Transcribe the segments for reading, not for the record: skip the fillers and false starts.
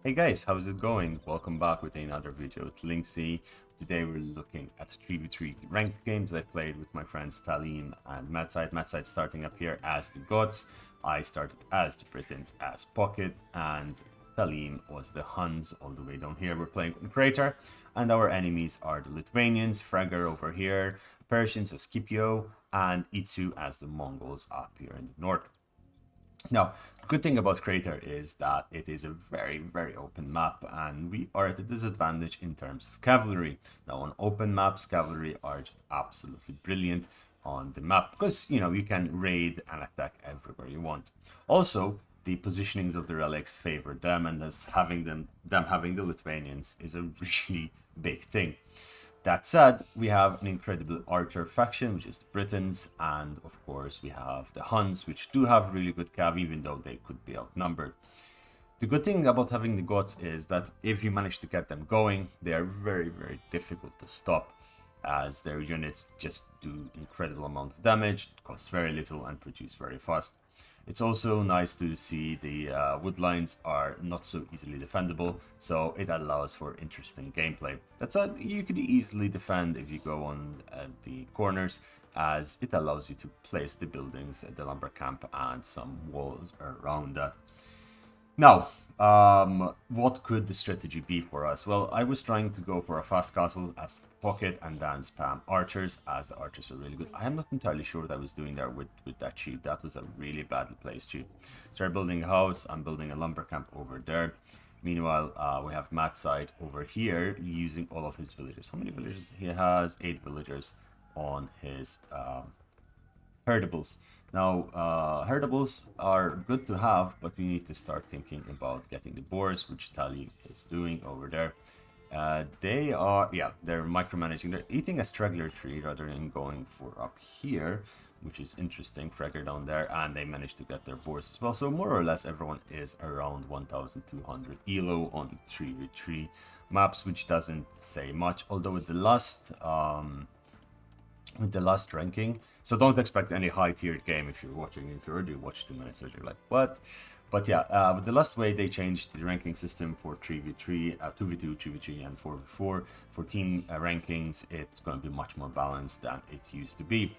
Hey guys, how's it going? Welcome back with another video. It's Linksy. Today we're looking at 3v3 ranked games I've played with my friends Talim and Madside. Madside starting up here as the Gods. I started as the Britons as Pocket, and Talim was the Huns all the way down here. We're playing on Crater, and our enemies are the Lithuanians, Frager over here, Persians as Scipio, and Itzu as the Mongols up here in the north. Now, the good thing about Crater is that it is a very open map, and we are at a disadvantage in terms of cavalry. Now, on open maps, cavalry are just absolutely brilliant on the map because, you know, you can raid and attack everywhere you want. Also, the positionings of the relics favor them, and thus having them having the Lithuanians is a really big thing. That said, we have an incredible archer faction, which is the Britons, and of course we have the Huns, which do have really good cav, even though they could be outnumbered. The good thing about having the Goths is that if you manage to get them going, they are very difficult to stop, as their units just do incredible amount of damage, cost very little, and produce very fast. It's also nice to see the wood lines are not so easily defendable, so it allows for interesting gameplay. That said, you could easily defend if you go on the corners, as it allows you to place the buildings at the lumber camp and some walls around that. Now, what could the strategy be for us? Well, I was trying to go for a fast castle as Pocket and then spam archers, as the archers are really good. I am not entirely sure what I was doing there with that cheat. That was a really badly placed cheat. Start building a house. I'm building a lumber camp over there. Meanwhile, we have Matside over here using all of his villagers. How many villagers? He has 8 villagers on his herdables. Now, herdables are good to have, but we need to start thinking about getting the boars, which Tali is doing over there. They're micromanaging. They're eating a straggler tree rather than going for up here, which is interesting. Fragger down there, and they managed to get their boars as well. So more or less everyone is around 1,200 elo on 3v3 maps, which doesn't say much. Although with the last ranking, so don't expect any high tiered game if you're watching. If you already watched 2 minutes, so you're like, what? But yeah, with the last way they changed the ranking system for 3v3, 2v2, 3v3, and 4v4. For team rankings, it's going to be much more balanced than it used to be.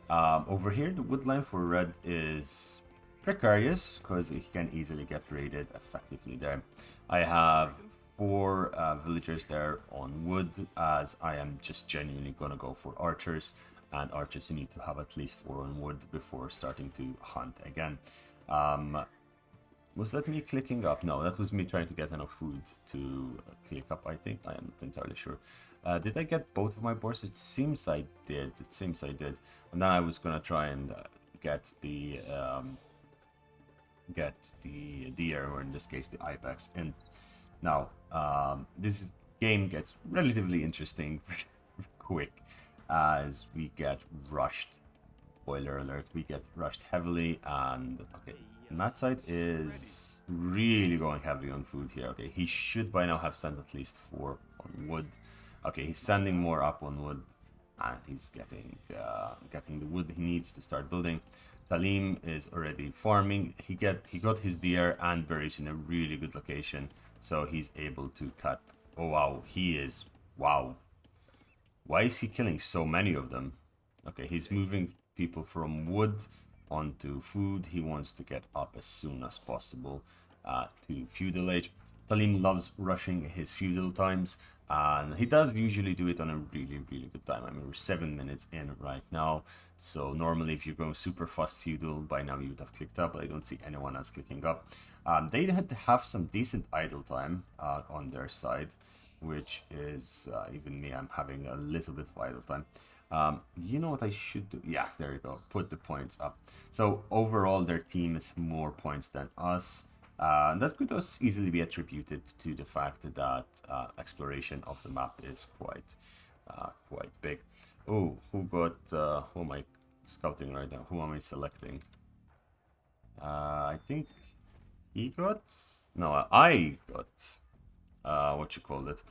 Over here, the wood line for red is precarious because he can easily get raided effectively there. I have 4 villagers there on wood, as I am just genuinely gonna go for archers, and archers you need to have at least 4 on wood before starting to hunt again. Was that me clicking up? No, that was me trying to get enough food to click up, I think. I am not entirely sure. Did I get both of my boars? It seems I did. And then I was gonna try and get the deer, or in this case the ibex, in. Now, this game gets relatively interesting quick, as we get rushed. Spoiler alert, we get rushed heavily, and okay, Matside is really going heavily on food here. Okay, he should by now have sent at least 4 on wood. Okay, he's sending more up on wood, and he's getting the wood he needs to start building. Talim is already farming. He got his deer and berries in a really good location, so he's able to cut. Oh wow, wow. Why is he killing so many of them? Okay, he's moving people from wood onto food. He wants to get up as soon as possible to feudal age. Talim loves rushing his feudal times, and he does usually do it on a really good time. I mean, we're 7 minutes in right now, so normally if you're going super fast feudal, by now you would have clicked up, but I don't see anyone else clicking up. They had to have some decent idle time on their side, which is even me, I'm having a little bit of idle time. You know what I should do? Yeah, there you go. Put the points up. So overall, their team is more points than us. That could also easily be attributed to the fact that exploration of the map is quite big. Oh, who am I scouting right now? Who am I selecting? I think he got. No, I got. What you call it?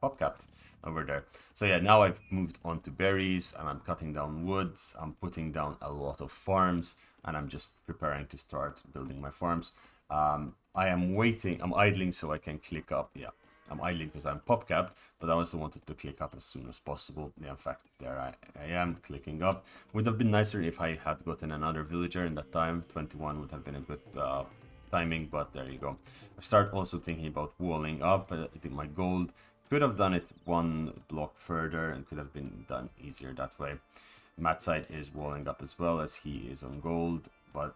Popcapped over there. So yeah, now I've moved on to berries, and I'm cutting down woods. I'm putting down a lot of farms. and I'm just preparing to start building my farms. I am waiting, I'm idling so I can click up. Yeah, I'm idling because I'm pop capped, but I also wanted to click up as soon as possible. Yeah, in fact, there I am clicking up. Would have been nicer if I had gotten another villager in that time. 21 would have been a good timing, but there you go. I start also thinking about walling up. I think my gold could have done it one block further and could have been done easier that way. Matside is walling up as well, as he is on gold, but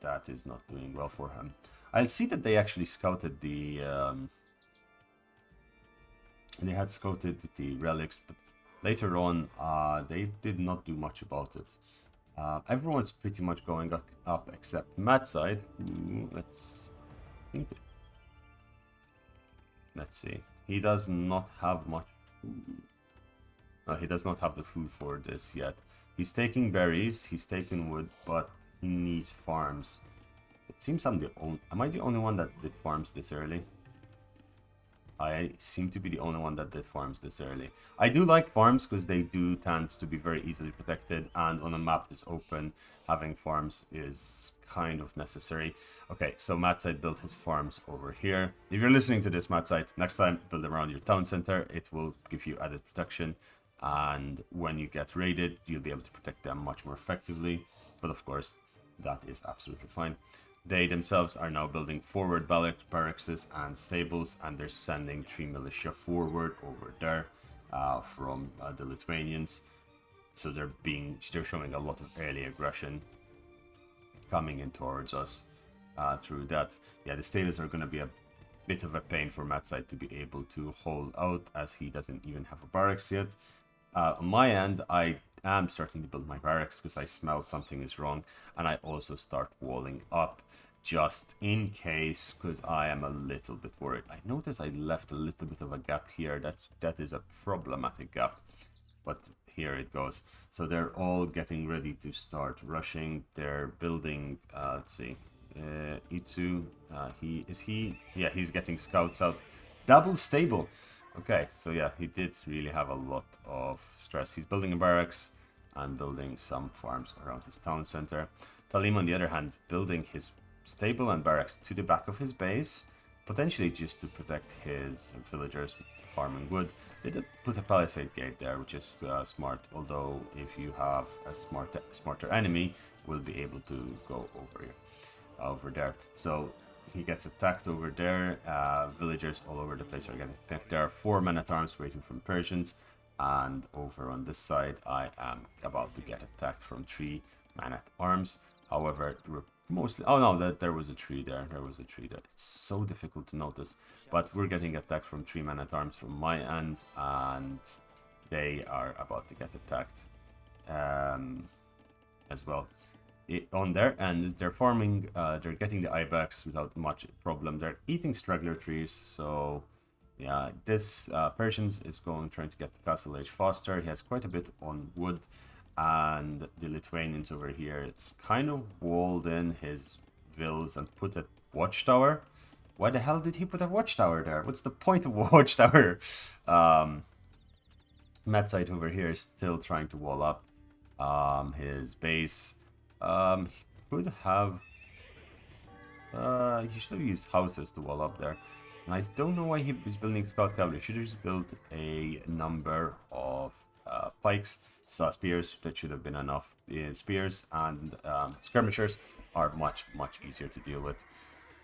that is not doing well for him. I see that they actually scouted the they had scouted the relics, but later on they did not do much about it. Everyone's pretty much going up except Matside, who, let's see. He does not have much food. No, he does not have the food for this yet. He's taking berries, he's taking wood, but he needs farms. It seems I'm the only... Am I the only one that did farms this early? I seem to be the only one that did farms this early. I do like farms because they do tend to be very easily protected, and on a map that's open, having farms is kind of necessary. Okay, so Matside built his farms over here. If you're listening to this, Matside, next time build around your town center. It will give you added protection, and when you get raided, you'll be able to protect them much more effectively. But of course, that is absolutely fine. They themselves are now building forward barracks and stables, and they're sending 3 militia forward over there from the Lithuanians. So they're showing a lot of early aggression coming in towards us through that. Yeah, the stables are going to be a bit of a pain for Matside to be able to hold out, as he doesn't even have a barracks yet. On my end, I am starting to build my barracks because I smell something is wrong, and I also start walling up just in case, because I am a little bit worried. I notice I left a little bit of a gap here. That is a problematic gap, but here it goes. So they're all getting ready to start rushing. They're building, let's see, Itsu, yeah, he's getting scouts out. Double stable. Okay, so yeah, he did really have a lot of stress. He's building a barracks and building some farms around his town center. Talim, on the other hand, building his stable and barracks to the back of his base, potentially just to protect his villagers farming wood. They did put a palisade gate there, which is smart, although if you have a smarter enemy, will be able to go over there. So he gets attacked over there. Villagers all over the place are getting attacked. There are 4 men-at-arms waiting from Persians, and over on this side I am about to get attacked from 3 men-at-arms. However, we're mostly... Oh no, there was a tree there. It's so difficult to notice. But we're getting attacked from 3 men-at-arms from my end, and they are about to get attacked as well. On their end, they're farming, they're getting the ibex without much problem. They're eating straggler trees, so yeah, this Persians is trying to get the castle age faster. He has quite a bit on wood, and the Lithuanians over here, it's kind of walled in his villas and put a watchtower. Why the hell did he put a watchtower there? What's the point of a watchtower? Matside over here is still trying to wall up his base. He could have... he should have used houses to wall up there. And I don't know why he was building scout cavalry. He should have just built a number of pikes, spears. That should have been enough. Spears and skirmishers are much easier to deal with.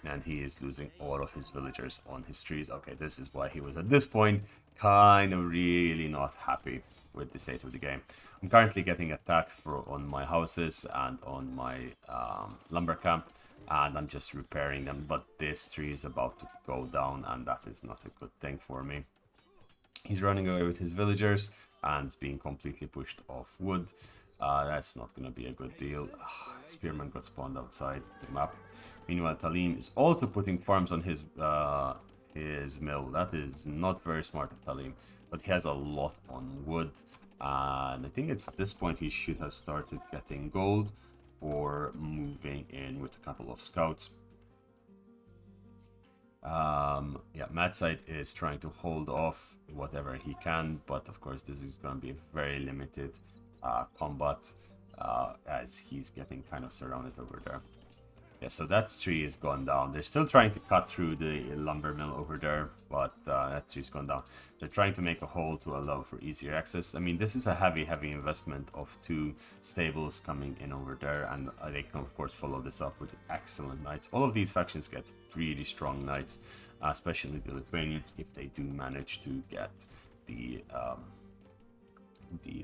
And he is losing all of his villagers on his trees. Okay, this is why he was at this point kind of really not happy with the state of the game. I'm currently getting attacked on my houses and on my lumber camp, and I'm just repairing them, but this tree is about to go down, and that is not a good thing for me. He's running away with his villagers and is being completely pushed off wood. That's not going to be a good deal. Spearman got spawned outside the map. Meanwhile, Talim is also putting farms on his mill. That is not very smart of Talim, but he has a lot on wood, and I think it's at this point he should have started getting gold or moving in with a couple of scouts. Yeah, Matside is trying to hold off whatever he can, but of course this is going to be a very limited combat. as he's getting kind of surrounded over there. Yeah, so that tree is gone down. They're still trying to cut through the lumber mill over there, but that tree's gone down. They're trying to make a hole to allow for easier access. I mean, this is a heavy investment of 2 stables coming in over there, and they can, of course, follow this up with excellent knights. All of these factions get really strong knights, especially the Lithuanians, if they do manage to get the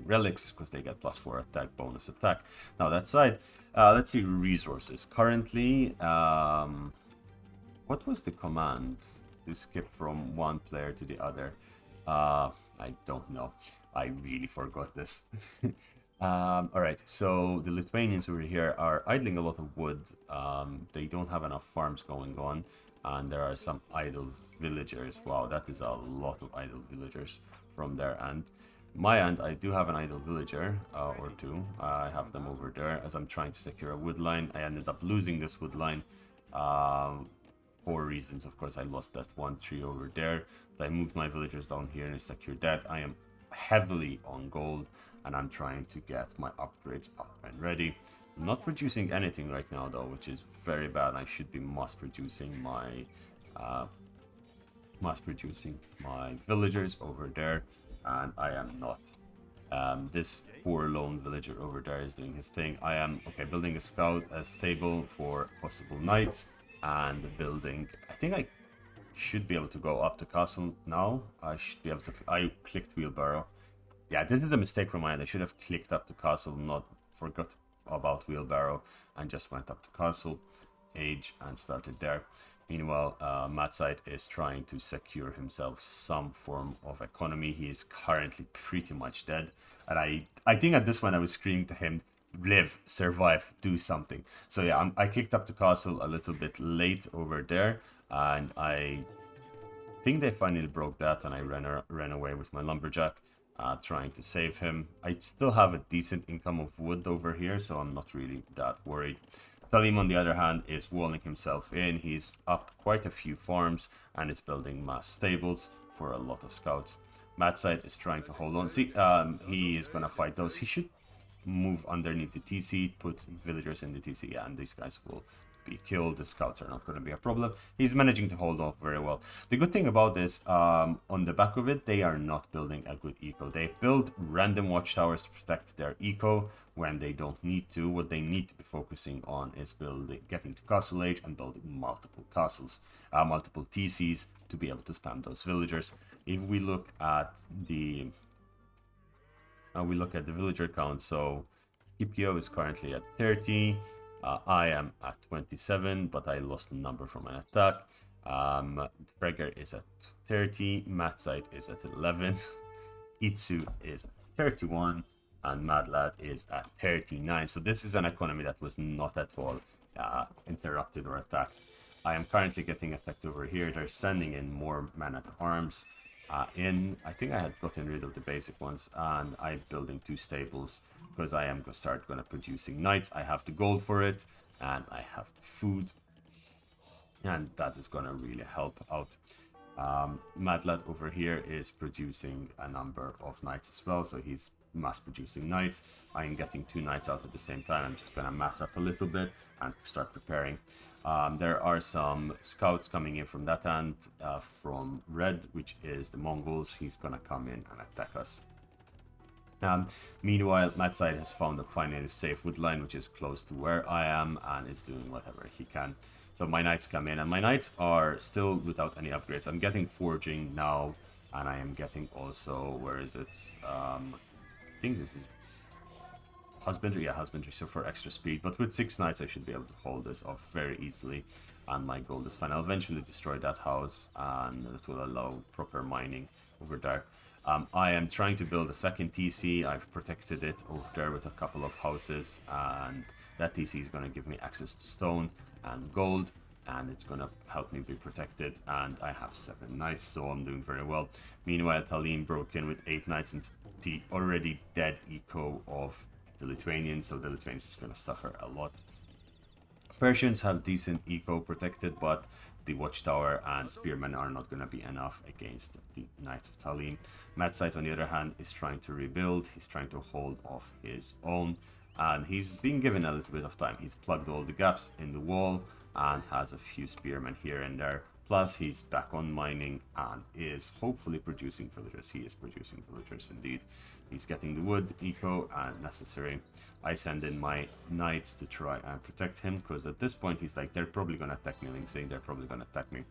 relics, because they get +4 attack, bonus attack. Now that side, let's see resources. Currently, what was the command to skip from one player to the other? I don't know. I really forgot this. Alright, so the Lithuanians over here are idling a lot of wood. They don't have enough farms going on, and there are some idle villagers. Wow, that is a lot of idle villagers from their end. My end, I do have an idle villager or 2. I have them over there as I'm trying to secure a wood line. I ended up losing this wood line for reasons. Of course, I lost that 1 tree over there, but I moved my villagers down here and I secured that. I am heavily on gold, and I'm trying to get my upgrades up and ready. I'm not producing anything right now though, which is very bad. I should be mass producing my villagers over there, and I am not. This poor lone villager over there is doing his thing. I am building a stable for possible knights, and building, I think I should be able to go up to castle now. I should be able to, I clicked wheelbarrow. Yeah, this is a mistake from my end. I should have clicked up to castle, not forgot about wheelbarrow, and just went up to castle age and started there. Meanwhile, Matside is trying to secure himself some form of economy. He is currently pretty much dead, and I think at this point I was screaming to him, live, survive, do something. So yeah, I clicked up to castle a little bit late over there, and I think they finally broke that, and I ran away with my lumberjack, trying to save him. I still have a decent income of wood over here, so I'm not really that worried. Talim, on the other hand, is walling himself in. He's up quite a few farms and is building mass stables for a lot of scouts. Matside is trying to hold on. See, he is going to fight those. He should move underneath the TC, put villagers in the TC, and these guys will be killed. The scouts are not going to be a problem. He's managing to hold off very well. The good thing about this, on the back of it, they are not building a good eco. They build random watchtowers to protect their eco when they don't need to. What they need to be focusing on is getting to castle age and building multiple castles, multiple TCs to be able to spam those villagers. If we look at the villager count, so PPO is currently at 30. I am at 27, but I lost a number from an attack. Breger is at 30, Matside is at 11, Itsu is at 31, and Madlad is at 39. So this is an economy that was not at all interrupted or attacked. I am currently getting attacked over here. They're sending in more men-at-arms. I think I had gotten rid of the basic ones, and I'm building 2 stables because I am going to producing knights. I have the gold for it, and I have the food, and that is going to really help out. Madlad over here is producing a number of knights as well, so he's mass producing knights. I'm getting 2 knights out at the same time. I'm just going to mass up a little bit and start preparing. There are some scouts coming in from that end, from Red, which is the Mongols. He's going to come in and attack us. Meanwhile, Matside has found a finally safe wood line, which is close to where I am, and is doing whatever he can. So my knights come in, and my knights are still without any upgrades. I'm getting forging now, and I am getting also, where is it? I think this is husbandry. Yeah, husbandry, so for extra speed. But with 6 knights, I should be able to hold this off very easily, and my gold is fine. I'll eventually destroy that house, and this will allow proper mining over there. I am trying to build a second TC. I've protected it over there with a couple of houses, and that TC is going to give me access to stone and gold, and it's going to help me be protected, and I have 7 knights, so I'm doing very well. Meanwhile, Talim broke in with 8 knights into the already dead eco of the Lithuanians, so the Lithuanians is going to suffer a lot. Persians have decent eco protected, but the watchtower and spearmen are not going to be enough against the Knights of Talim. Matside, on the other hand, is trying to rebuild. He's trying to hold off his own. And he's been given a little bit of time. He's plugged all the gaps in the wall and has a few spearmen here and there. Plus, he's back on mining and is hopefully producing villagers. He is producing villagers indeed. He's getting the wood, eco, and necessary. I send in my knights to try and protect him, because at this point he's like, they're probably going to attack me. Saying they're probably going to attack me.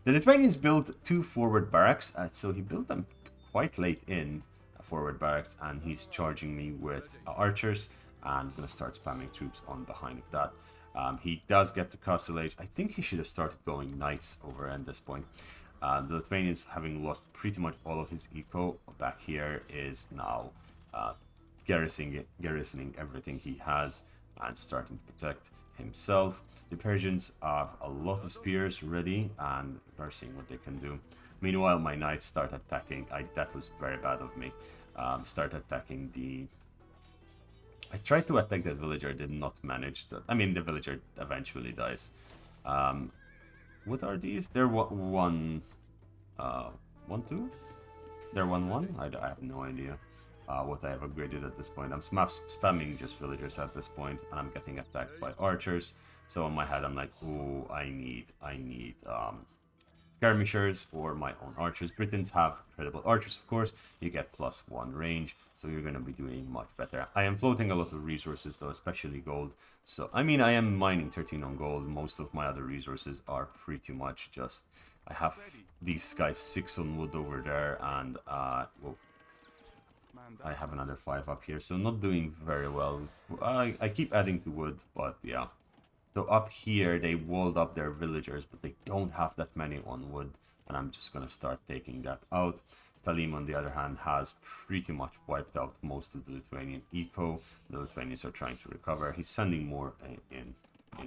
The Lithuanians built 2 forward barracks, so he built them quite late in forward barracks, and he's charging me with archers. And I'm going to start spamming troops on behind of that. He does get to Castle Age. I think he should have started going knights over at this point. The Lithuanians, having lost pretty much all of his eco back here, is now garrisoning everything he has and starting to protect himself. The Persians have a lot of spears ready and are seeing what they can do. Meanwhile, my knights start attacking. That was very bad of me. Start attacking the... I tried to attack that villager, did not manage that. I mean, the villager eventually dies. What are these? They're 1-2? They're 1-1? I have no idea what I have upgraded at this point. I'm spamming just villagers at this point, and I'm getting attacked by archers. So in my head, I'm like, oh, I need skirmishers or my own archers. Britons have incredible archers, of course. You get +1 range, so you're going to be doing much better. I am floating a lot of resources, though, especially gold. So, I mean, I am mining 13 on gold. Most of my other resources are pretty much just... I have these guys 6 on wood over there, and well, I have another 5 up here, so not doing very well. I keep adding to wood, but yeah. So up here, they walled up their villagers, but they don't have that many on wood, and I'm just going to start taking that out. Talim, on the other hand, has pretty much wiped out most of the Lithuanian eco. The Lithuanians are trying to recover. He's sending more in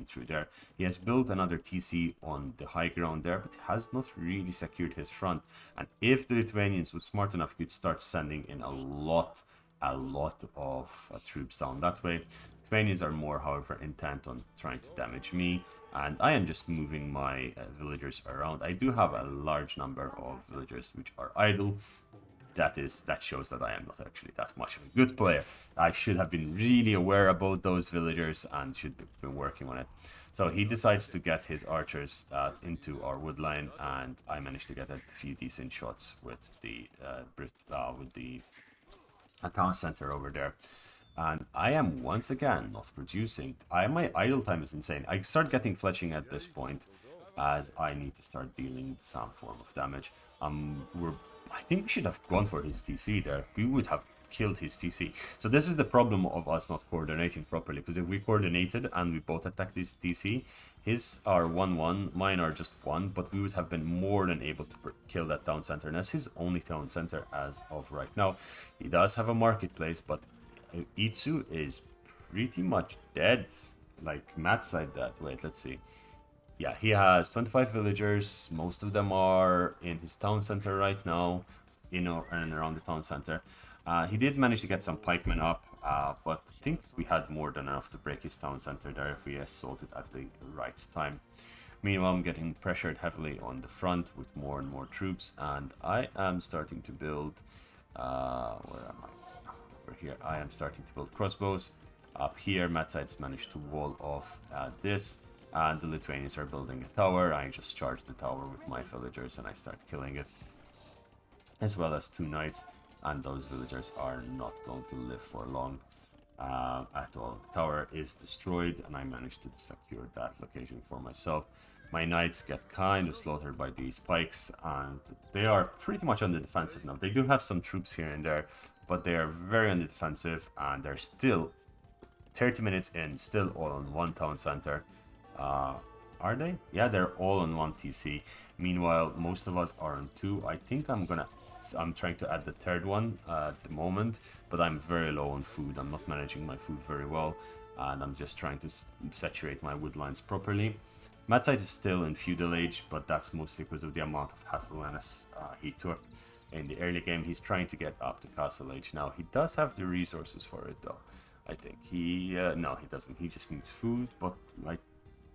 through there. He has built another TC on the high ground there, but has not really secured his front. And if the Lithuanians were smart enough, could start sending in a lot of troops down that way. Lithuanians are more, however, intent on trying to damage me, and I am just moving my villagers around. I do have a large number of villagers which are idle. That shows that I am not actually that much of a good player. I should have been really aware about those villagers and should have been working on it. So he decides to get his archers into our wood line, and I managed to get a few decent shots with the town center over there. And I am once again not producing. My idle time is insane. I start getting fletching at this point, as I need to start dealing some form of damage. I think we should have gone for his TC there. We would have killed his TC. So this is the problem of us not coordinating properly, because if we coordinated and we both attacked his TC, his are 1-1, mine are just 1, but we would have been more than able to kill that town center, and that's his only town center as of right now. He does have a marketplace, but Itsu is pretty much dead. Like, Matt said that. Wait, let's see. Yeah, he has 25 villagers. Most of them are in his town center right now, in and around the town center. He did manage to get some pikemen up, but I think we had more than enough to break his town center there if we assaulted at the right time. Meanwhile, I'm getting pressured heavily on the front with more and more troops, and I am starting to build... where am I? Over here, I am starting to build crossbows. Up here, Matsides managed to wall off this, and the Lithuanians are building a tower. I just charge the tower with my villagers and I start killing it, as well as 2 knights, and those villagers are not going to live for long at all. The tower is destroyed, and I managed to secure that location for myself. My knights get kind of slaughtered by these pikes, and they are pretty much on the defensive now. They do have some troops here and there, but they are very on the defensive, and they're still 30 minutes in, still all on 1 town center. Are they? Yeah, they're all on 1 TC. Meanwhile, most of us are on 2. I think I'm trying to add the 3rd one at the moment, but I'm very low on food. I'm not managing my food very well, and I'm just trying to saturate my wood lines properly. Matsite is still in feudal age, but that's mostly because of the amount of hassle and he took in the early game. He's trying to get up to castle age now. He does have the resources for it, though. I think no, he doesn't. He just needs food, but like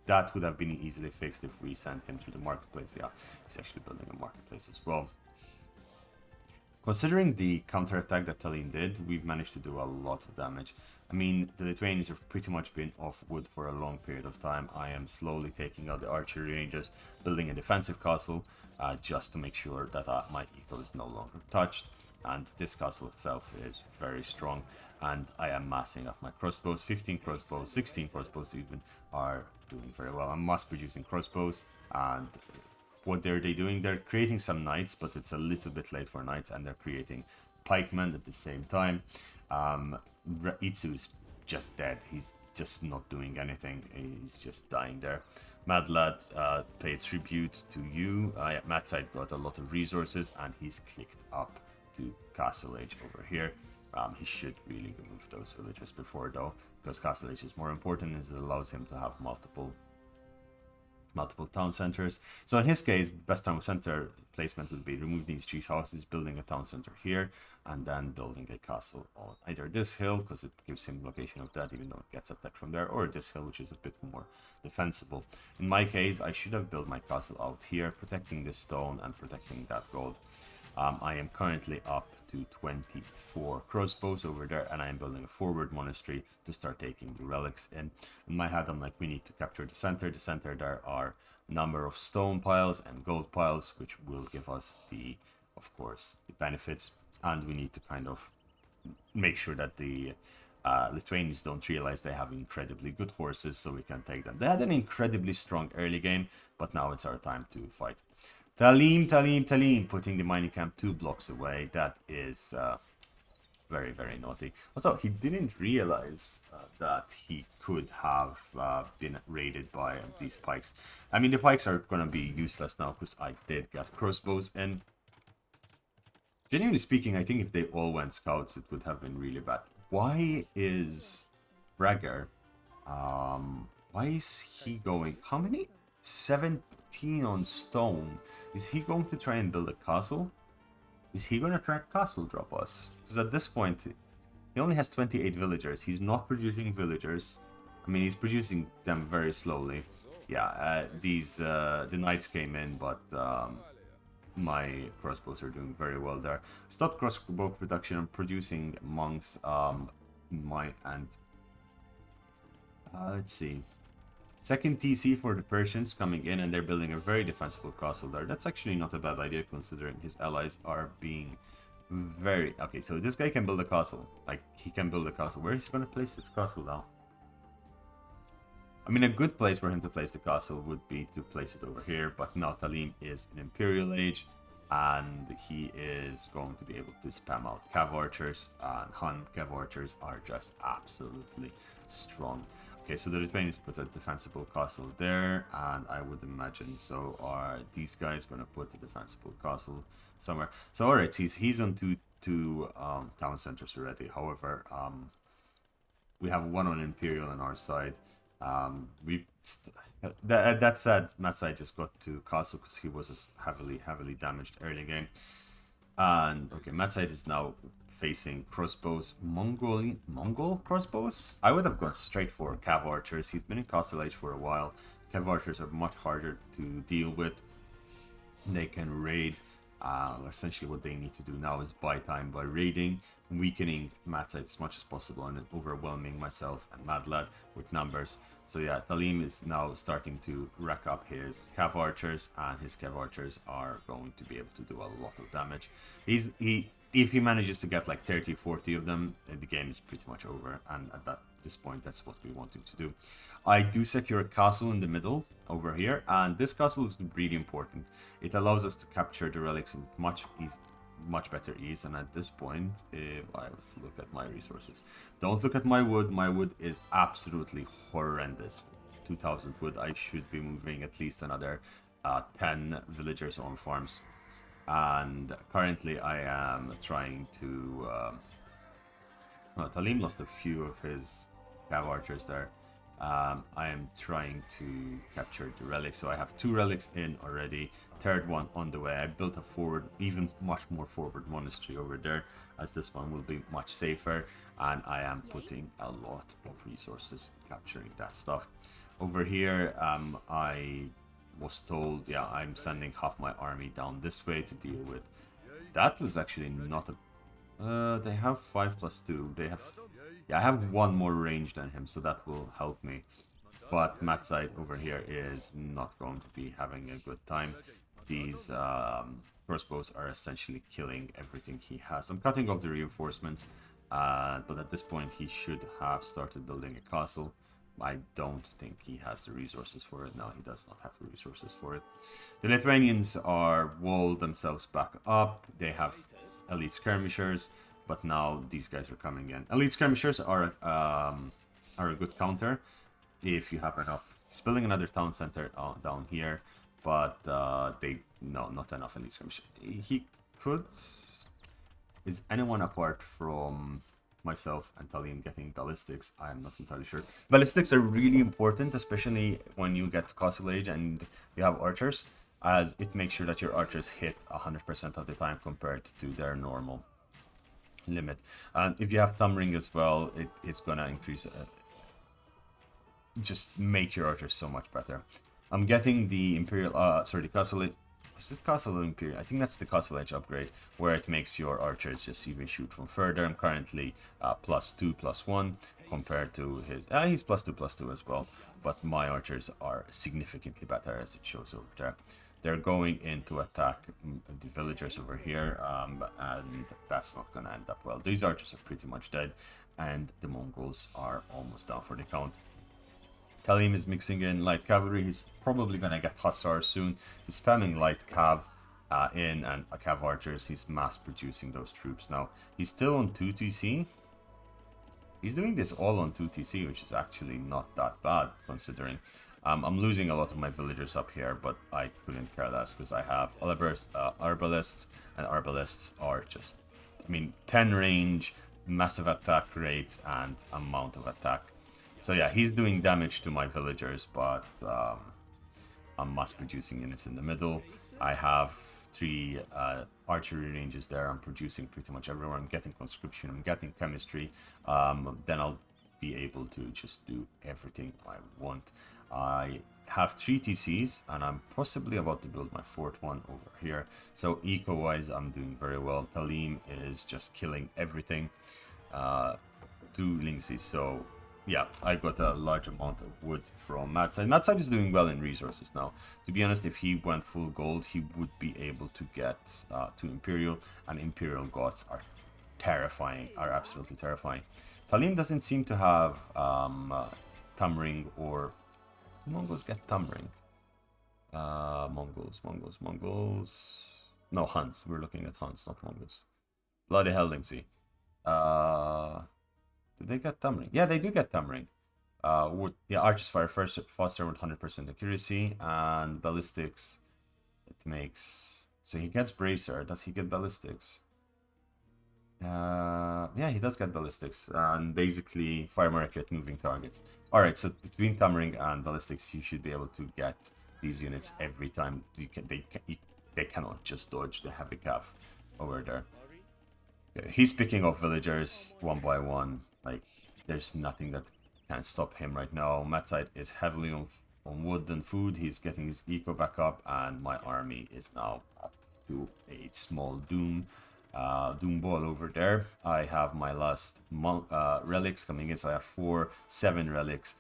that would have been easily fixed if we sent him to the marketplace. Yeah, he's actually building a marketplace as well. Considering the counterattack that Tallinn did, we've managed to do a lot of damage. I mean, the Lithuanians have pretty much been off wood for a long period of time. I am slowly taking out the archery ranges, building a defensive castle, just to make sure that my eco is no longer touched. And this castle itself is very strong. And I am massing up my crossbows. 15 crossbows, 16 crossbows even are doing very well. I'm mass producing crossbows, and what are they doing? They're creating some knights, but it's a little bit late for knights, and they're creating pikemen at the same time. Itsu's just dead. He's just not doing anything. He's just dying there. Mad Lad paid tribute to you. Mad Side got a lot of resources, and he's clicked up to Castle Age over here. He should really remove those villagers before, though, because Castle Age is more important, as it allows him to have multiple town centers. So in his case, the best town center placement would be removing these 3 houses, building a town center here, and then building a castle on either this hill, because it gives him location of that, even though it gets attacked from there, or this hill, which is a bit more defensible. In my case, I should have built my castle out here, protecting this stone and protecting that gold. I am currently up to 24 crossbows over there, and I am building a forward monastery to start taking the relics in. In my head, I'm like, we need to capture the center. The center, there are a number of stone piles and gold piles, which will give us of course, the benefits. And we need to kind of make sure that the Lithuanians don't realize they have incredibly good horses, so we can take them. They had an incredibly strong early game, but now it's our time to fight. Talim, putting the mining camp 2 blocks away. That is very, very naughty. Also, he didn't realize that he could have been raided by these pikes. I mean, the pikes are going to be useless now, because I did get crossbows in. Genuinely speaking, I think if they all went scouts, it would have been really bad. Why is Bragger... why is he going... How many? 17 on stone. Is he going to try and build a castle? Is he going to try castle drop us? Because at this point, he only has 28 villagers. He's not producing villagers. I mean, he's producing them very slowly. Yeah, the knights came in, but my crossbows are doing very well there. Stop crossbow production. I'm producing monks. Let's see. Second TC for the Persians coming in, and they're building a very defensible castle there. That's actually not a bad idea, considering his allies are being very... Okay, so this guy can build a castle. Like, he can build a castle. Where is he going to place this castle now? I mean, a good place for him to place the castle would be to place it over here, but now Talim is in Imperial Age, and he is going to be able to spam out Cav Archers, and Hun Cav Archers are just absolutely strong. Okay, so the Lithuanians put a defensible castle there, and I would imagine so are these guys going to put a defensible castle somewhere. So alright, he's on two town centers already. However, we have one on Imperial on our side. That said, Matsai just got to castle because he was heavily damaged early game. And okay, Matsai is now facing crossbows. Mongol crossbows? I would have gone straight for Cav Archers. He's been in Castle Age for a while. Cav Archers are much harder to deal with. They can raid. Essentially what they need to do now is buy time by raiding, weakening Matsai as much as possible, and then overwhelming myself and Mad Lad with numbers. So yeah, Talim is now starting to rack up his Cav Archers, and his Cav Archers are going to be able to do a lot of damage. If he manages to get like 30-40 of them, the game is pretty much over, and at this point that's what we want him to do. I do secure a castle in the middle over here, and this castle is really important. It allows us to capture the relics in much better ease, and at this point, if I was to look at my resources, don't look at my wood is absolutely horrendous. 2000 wood. I should be moving at least another 10 villagers on farms, and currently I am trying to Talim lost a few of his Cav Archers there. I am trying to capture the relics, so I have 2 relics in already, third one on the way. I built a much more forward monastery over there, as this one will be much safer, and I am putting a lot of resources capturing that stuff. Over here, I was told, yeah, I'm sending half my army down this way to deal with That was actually not a... they have 5+2. They have... Yeah, I have one more range than him, so that will help me. But Matside over here is not going to be having a good time. These crossbows are essentially killing everything he has. I'm cutting off the reinforcements, but at this point he should have started building a castle. I don't think he has the resources for it. No, he does not have the resources for it. The Lithuanians are walled themselves back up. They have elite skirmishers, but now these guys are coming in. Elite skirmishers are a good counter if you have enough. He's building another town center down here, but no, not enough elite skirmishers. He could... Is anyone apart from myself and Talim getting ballistics? I am not entirely sure. Ballistics are really important, especially when you get castle age and you have archers, as it makes sure that your archers hit 100% of the time compared to their normal limit. And if you have thumb ring as well, it's gonna increase just make your archers so much better. I'm getting the imperial the castle age. Is it Castle Imperial? I think that's the Castle Edge upgrade, where it makes your archers just even shoot from further. I'm currently +2/+1 compared to his... he's +2/+2 as well, but my archers are significantly better, as it shows over there. They're going in to attack the villagers over here, and that's not going to end up well. These archers are pretty much dead, and the Mongols are almost down for the count. Talim is mixing in light cavalry. He's probably going to get hussars soon. He's spamming light cav in and cav archers. He's mass producing those troops now. He's still on 2 TC. He's doing this all on 2 TC, which is actually not that bad considering. I'm losing a lot of my villagers up here, but I couldn't care less because I have arbalists, and arbalists are just, I mean, 10 range, massive attack rates, and amount of attack. So yeah, he's doing damage to my villagers, but I'm mass producing units in the middle. I have 3 archery ranges there. I'm producing pretty much everywhere. I'm getting conscription, I'm getting chemistry. Then I'll be able to just do everything I want. I have 3 TCs, and I'm possibly about to build my 4th one over here. So eco-wise, I'm doing very well. Talim is just killing everything to Linksy, so... Yeah, I got a large amount of wood from Matside. Matside is doing well in resources now. To be honest, if he went full gold, he would be able to get to Imperial, and Imperial Gods are terrifying, are absolutely terrifying. Talim doesn't seem to have thumb ring, or... Do Mongols get thumb ring? Mongols. No, Huns. We're looking at Huns, not Mongols. Bloody hell, Linksy. Do they get thumb ring? Yeah, they do get thumb ring. Yeah, archers fire faster with 100% accuracy, and ballistics. It makes... So he gets bracer. Does he get ballistics? Yeah, he does get ballistics, and basically fire more accurate moving targets. All right, so between thumb ring and ballistics, you should be able to get these units every time. They cannot just dodge the heavy cav over there. Okay, he's picking off villagers one by one. Like, there's nothing that can stop him right now. Matside is heavily on wood and food. He's getting his eco back up, and my army is now up to a small doom ball over there. I have my last relics coming in, so I have 7 relics.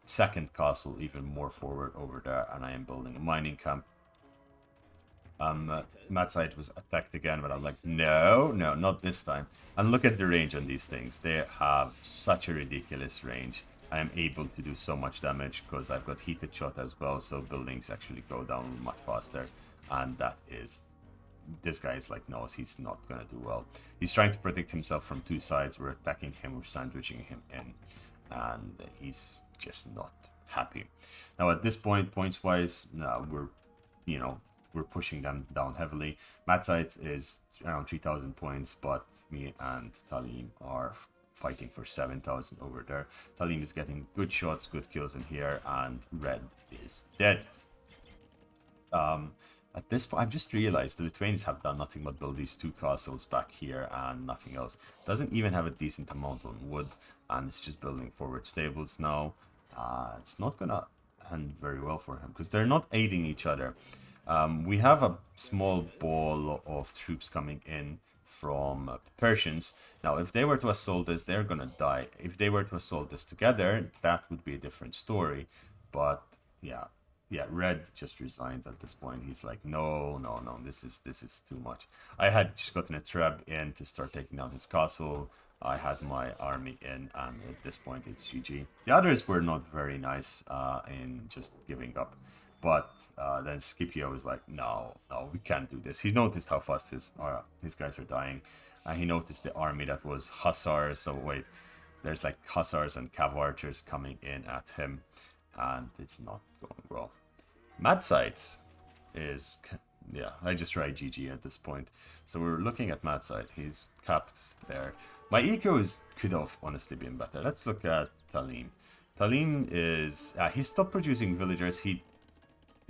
Second castle even more forward over there, and I am building a mining camp. Matside was attacked again, but I'm like, no, not this time. And look at the range on these things. They have such a ridiculous range. I am able to do so much damage because I've got heated shot as well, so buildings actually go down much faster. And that is... This guy is like, no, he's not gonna do well. He's trying to protect himself from 2 sides. We're attacking him, we're sandwiching him in, and he's just not happy. Now at this point, points wise, we're pushing them down heavily. Matside is around 3,000 points, but me and Talim are fighting for 7,000 over there. Talim is getting good shots, good kills in here, and red is dead. At this point, I've just realized the Lithuanians have done nothing but build these 2 castles back here and nothing else. Doesn't even have a decent amount on wood, and it's just building forward stables now. It's not gonna end very well for him because they're not aiding each other. We have a small ball of troops coming in from the Persians. Now, if they were to assault us, they're gonna die. If they were to assault us together, that would be a different story. But yeah, yeah, Red just resigns at this point. He's like, no, no, no, this is too much. I had just gotten a Treb in to start taking down his castle. I had my army in, and at this point it's GG. The others were not very nice in just giving up. But then Scipio was like, no, no, we can't do this. He noticed how fast his guys are dying. And he noticed the army that was Hussars. So wait, there's like Hussars and Cav Archers coming in at him. And it's not going well. Mad Sight is... Yeah, I just write GG at this point. So we're looking at Mad Sight. He's capped there. My ecos could have honestly been better. Let's look at Talim. Talim is... he stopped producing villagers. He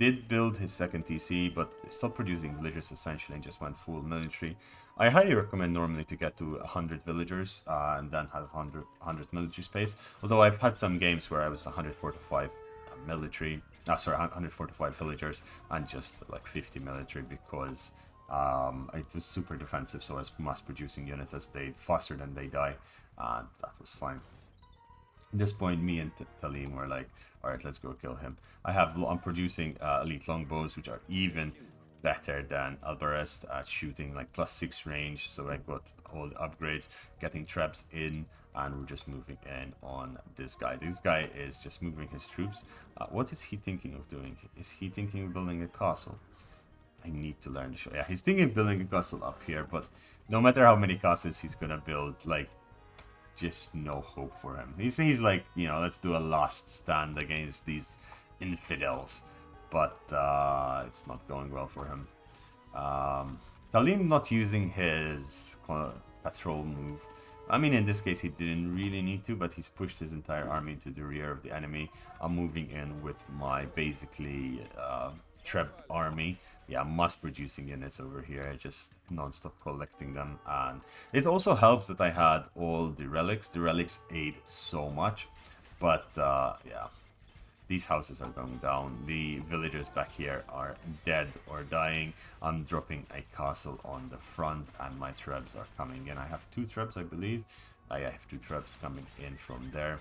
did build his second TC, but stopped producing villagers essentially and just went full military. I highly recommend normally to get to 100 villagers and then have 100 military space. Although I've had some games where I was 145 military, 145 villagers and just like 50 military because it was super defensive, so I was mass producing units that stayed faster than they die, and that was fine. At this point, me and Talim were like, alright, let's go kill him. I'm producing elite longbows, which are even better than Albarest at shooting, like +6 range, so I got all the upgrades, getting traps in, and we're just moving in on this guy. This guy is just moving his troops. What is he thinking of doing? Is he thinking of building a castle? I need to learn the show. Yeah, he's thinking of building a castle up here, but no matter how many castles he's gonna build, like, just no hope for him. He's like, you know, let's do a last stand against these infidels. But it's not going well for him. Talim not using his patrol move. I mean, in this case, he didn't really need to, but he's pushed his entire army to the rear of the enemy. I'm moving in with my basically Treb army. Yeah, mass producing units over here, just non-stop collecting them. And it also helps that I had all the relics. The relics aid so much. But yeah, these houses are going down. The villagers back here are dead or dying. I'm dropping a castle on the front and my trebs are coming in. I have 2 trebs, I believe. I have 2 trebs coming in from there.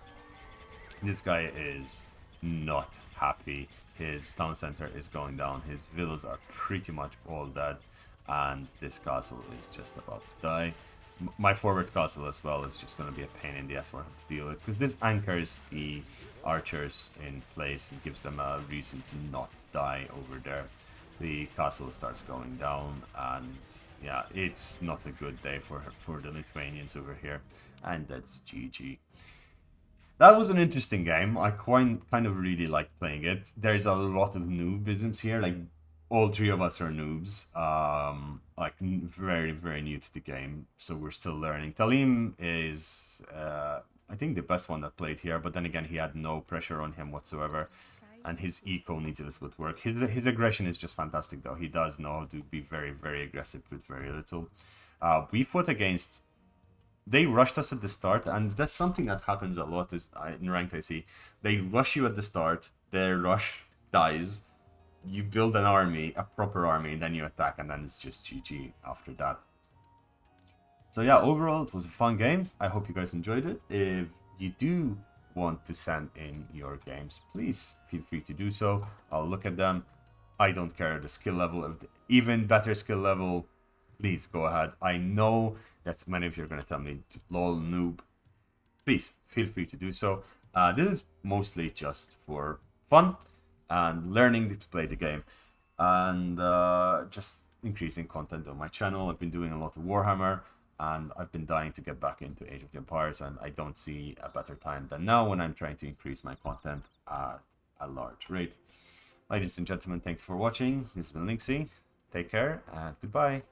This guy is not happy. His town center is going down. His villas are pretty much all dead. And this castle is just about to die. My forward castle as well is just going to be a pain in the ass for him to deal with, because this anchors the archers in place and gives them a reason to not die over there. The castle starts going down, and yeah, it's not a good day for the Lithuanians over here, and that's GG. That was an interesting game. I kind of really liked playing it. There's a lot of noobisms here, like all 3 of us are noobs, like very, very new to the game, so we're still learning. Talim is, I think, the best one that played here, but then again, he had no pressure on him whatsoever, and his eco needs a little bit work. His aggression is just fantastic, though. He does know how to be very, very aggressive with very little. We fought against... They rushed us at the start, and that's something that happens a lot in ranked. I see they rush you at the start, their rush dies, you build an army, a proper army, and then you attack, and then it's just GG after that. So yeah, overall, it was a fun game. I hope you guys enjoyed it. If you do want to send in your games, please feel free to do so. I'll look at them. I don't care the skill level. Of even better skill level, please go ahead. I know that many of you are going to tell me, lol, noob. Please feel free to do so. This is mostly just for fun and learning to play the game, and just increasing content on my channel. I've been doing a lot of Warhammer, and I've been dying to get back into Age of the Empires, and I don't see a better time than now when I'm trying to increase my content at a large rate. Ladies and gentlemen, thank you for watching. This has been Linksy. Take care, and goodbye.